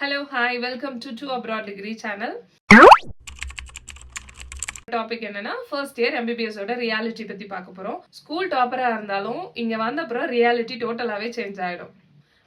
Hello, hi, welcome to Two Abroad Degree channel. Topic என்னன்னா first year MBBS ஓட reality பத்தி பார்க்க போறோம். ஸ்கூல் டாப்பரா இருந்தாலும் இங்க வந்த அப்புறம் ரியாலிட்டி டோட்டலாவே சேஞ்ச் ஆயிடும்.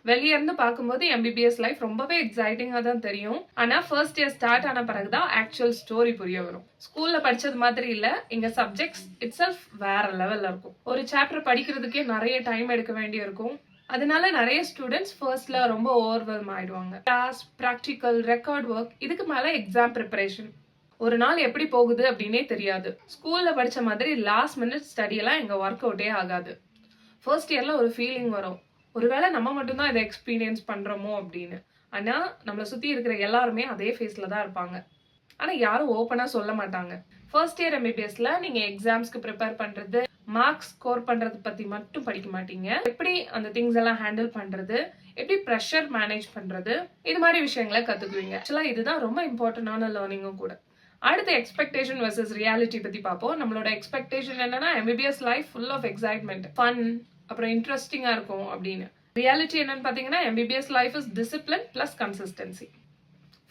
வெளியே இருந்து பார்க்கும்போது MBBS லைஃப் ரொம்பவே எக்ஸைட்டிங்கா தான் தெரியும். ஆனா ஃபர்ஸ்ட் இயர் ஸ்டார்ட் ஆன பிறகுதான் ஆக்சுவல் ஸ்டோரி புரிய வரும். ஸ்கூல்ல படிச்சது மாதிரி இல்ல, இங்க சப்ஜெக்ட்ஸ் இட்செல்ஃப் வேற லெவல்ல இருக்கும். ஒரு சாப்டர் படிக்கிறதுக்கே நிறைய டைம் எடுக்க வேண்டி இருக்கும். அதனால நிறைய ஸ்டூடெண்ட்ஸ் ஃபர்ஸ்ட்ல ரொம்ப ஓவர்வெல்ம் ஆயிடுவாங்க. கிளாஸ், ப்ராக்டிக்கல், ரெக்கார்ட் ஒர்க், இதுக்கு மேல எக்ஸாம் ப்ரிப்பரேஷன். ஒரு நாள் எப்படி போகுது அப்படின்னே தெரியாது. ஸ்கூல்ல படிச்ச மாதிரி லாஸ்ட் மினிட் ஸ்டடி எல்லாம் எங்க ஒர்க் அவுட்டே ஆகாது. ஃபர்ஸ்ட் இயர்ல ஒரு ஃபீலிங் வரும், ஒருவேளை நம்ம மட்டும்தான் இதை எக்ஸ்பீரியன்ஸ் பண்றோமோ அப்படின்னு. ஆனா நம்மளை சுத்தி இருக்கிற எல்லாருமே அதே ஃபேஸ்ல தான் இருப்பாங்க. ஆனா யாரும் ஓப்பனா சொல்ல மாட்டாங்க. ஃபர்ஸ்ட் இயர் MBBSல நீங்க எக்ஸாம்ஸ்க்கு ப்ரிப்பேர் பண்றது, மார்க்ஸ் ஸ்கோர் பண்றது பத்தி மட்டும் படிக்க மாட்டீங்க. எப்படி அந்த திங்ஸ் எல்லாம் ஹேண்டில் பண்றது, எப்படி ப்ரெஷர் மேனேஜ் பண்றது, இது மாதிரி விஷயங்களை கத்துக்குவீங்க. ஆக்சுவலா இதுதான் ரொம்ப இம்பார்ட்டன்டான லேர்னிங்கும் கூட. அடுத்த எக்ஸ்பெக்டேஷன் வெர்சஸ் ரியாலிட்டி பத்தி பார்ப்போம். நம்மளோட எக்ஸ்பெக்டேஷன் என்னன்னா MBBS life full of excitement, fun, அப்புறம் இன்ட்ரெஸ்டிங்கா இருக்கும் அப்படின்னு. ரியாலிட்டி என்னன்னு பாத்தீங்கன்னா MBBS life is discipline plus consistency.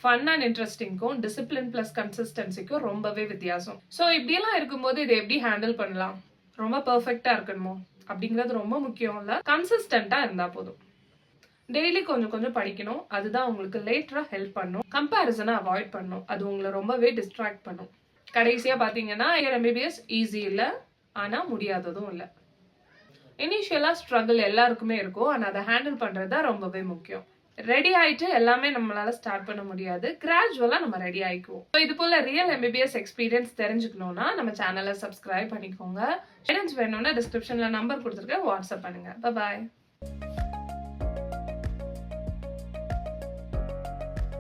Fun and இன்ட்ரெஸ்டிங்க்கும் டிசிப்ளின் பிளஸ் கன்சிஸ்டன்சிக்கும் ரொம்பவே வித்தியாசம். ஸோ இப்படியெல்லாம் இருக்கும்போது இதை எப்படி ஹேண்டில் பண்ணலாம்? ரொம்ப பெர்ஃபெக்டா இருக்கணுமோ அப்படிங்கிறது ரொம்ப முக்கியம் இல்ல, கன்சிஸ்டன்டா இருந்தா போதும். டெய்லி கொஞ்சம் கொஞ்சம் படிக்கணும், அதுதான் உங்களுக்கு லேட்டரா ஹெல்ப் பண்ணும். கம்பேரிசனை அவாய்ட் பண்ணும், அது உங்களை ரொம்பவே டிஸ்ட்ராக்ட் பண்ணும். கடைசியா பாத்தீங்கன்னா MBBS ஈஸி இல்ல, ஆனா முடியாததும் இல்ல. இனிஷியலா ஸ்ட்ரகிள் எல்லாருக்குமே இருக்கும், ஆனா அதை ஹேண்டில் பண்றதுதான் ரொம்பவே முக்கியம். ரெடி ஆயிட்டு எல்லாமே நம்மளால ஸ்டார்ட் பண்ண முடியாது, கிராஜுவலா நம்ம ரெடி ஆயிக்குவோம். இது போல ரியல் MBBS எக்ஸ்பீரியன்ஸ் தெரிஞ்சுக்கணும்னா நம்ம சேனலை சப்ஸ்கிரைப் பண்ணிக்கோங்க. கைடன்ஸ் வேணும்னா டிஸ்கிரிப்ஷன்ல நம்பர் கொடுத்துருக்கேன், வாட்ஸ்அப் பண்ணுங்க. பாய்.